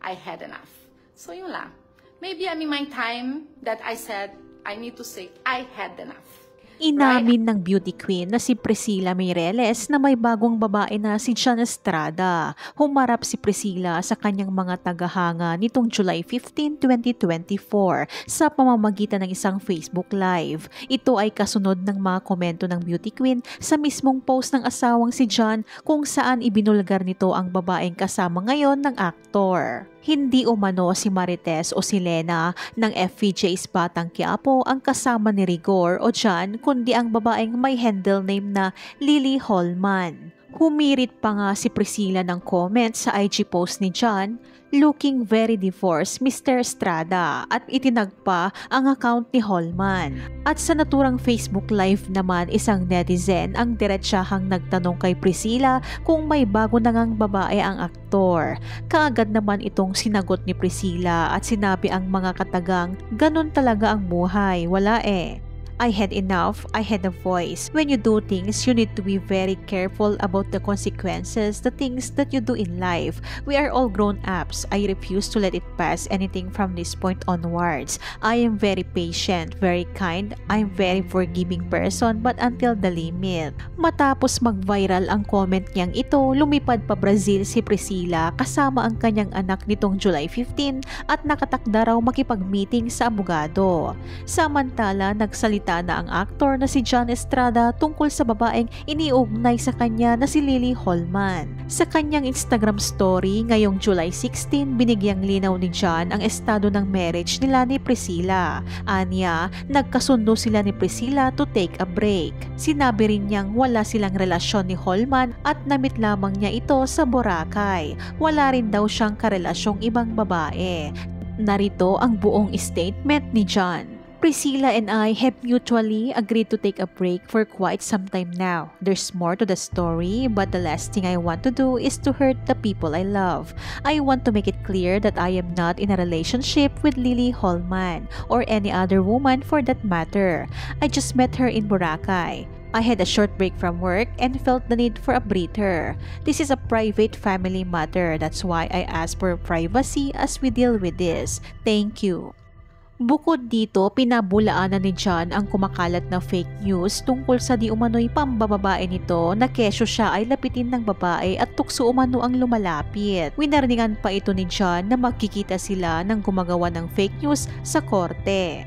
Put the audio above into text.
I had enough. So yun lang. Maybe I'm in my time that I said, I need to say, I had enough. Inamin ng beauty queen na si Priscilla Meireles na may bagong babae na si John Estrada. Humarap si Priscilla sa kanyang mga tagahanga nitong July 15, 2024 sa pamamagitan ng isang Facebook Live. Ito ay kasunod ng mga komento ng beauty queen sa mismong post ng asawang si John kung saan ibinulgar nito ang babaeng kasama ngayon ng aktor. Hindi umano si Marites o si Lena ng FVJ's Batang Quiapo ang kasama ni Rigor o John, kundi ang babaeng may handle name na Lily Holman. Humirit pa nga si Priscilla ng comment sa IG post ni John, "Looking very divorced, Mr. Estrada," at itinag pa ang account ni Holman. At sa naturang Facebook Live naman, isang netizen ang diretsahang nagtanong kay Priscilla kung may bago na ngang babae ang aktor. Kaagad naman itong sinagot ni Priscilla at sinabi ang mga katagang, "Ganun talaga ang buhay, wala eh. I had enough, I had a voice. When you do things, you need to be very careful about the consequences, the things that you do in life. We are all grown-ups. I refuse to let it pass anything from this point onwards. I am very patient, very kind. I am very forgiving person, but until the limit." Matapos mag-viral ang comment niyang ito, lumipad pa Brazil si Priscilla kasama ang kanyang anak nitong July 15 at nakatakda raw makipag-meeting sa abogado. Samantala, nagsalita na ang aktor na si John Estrada tungkol sa babaeng iniugnay sa kanya na si Lily Holman. Sa kanyang Instagram story ngayong July 16, binigyang linaw ni John ang estado ng marriage nila ni Priscilla. Anya, nagkasundo sila ni Priscilla to take a break. Sinabi rin niyang wala silang relasyon ni Holman at namit lamang niya ito sa Boracay. Wala rin daw siyang karelasyong ibang babae. Narito ang buong statement ni John. "Priscilla and I have mutually agreed to take a break for quite some time now. There's more to the story, but the last thing I want to do is to hurt the people I love. I want to make it clear that I am not in a relationship with Lily Holman or any other woman for that matter. I just met her in Boracay. I had a short break from work and felt the need for a breather. This is a private family matter. That's why I asked for privacy as we deal with this. Thank you." Bukod dito, pinabulaanan ni John ang kumakalat na fake news tungkol sa di umano'y pambababae nito na kesyo siya ay lapitin ng babae at tukso umano ang lumalapit. Winarningan pa ito ni John na magkikita sila ng gumagawa ng fake news sa korte.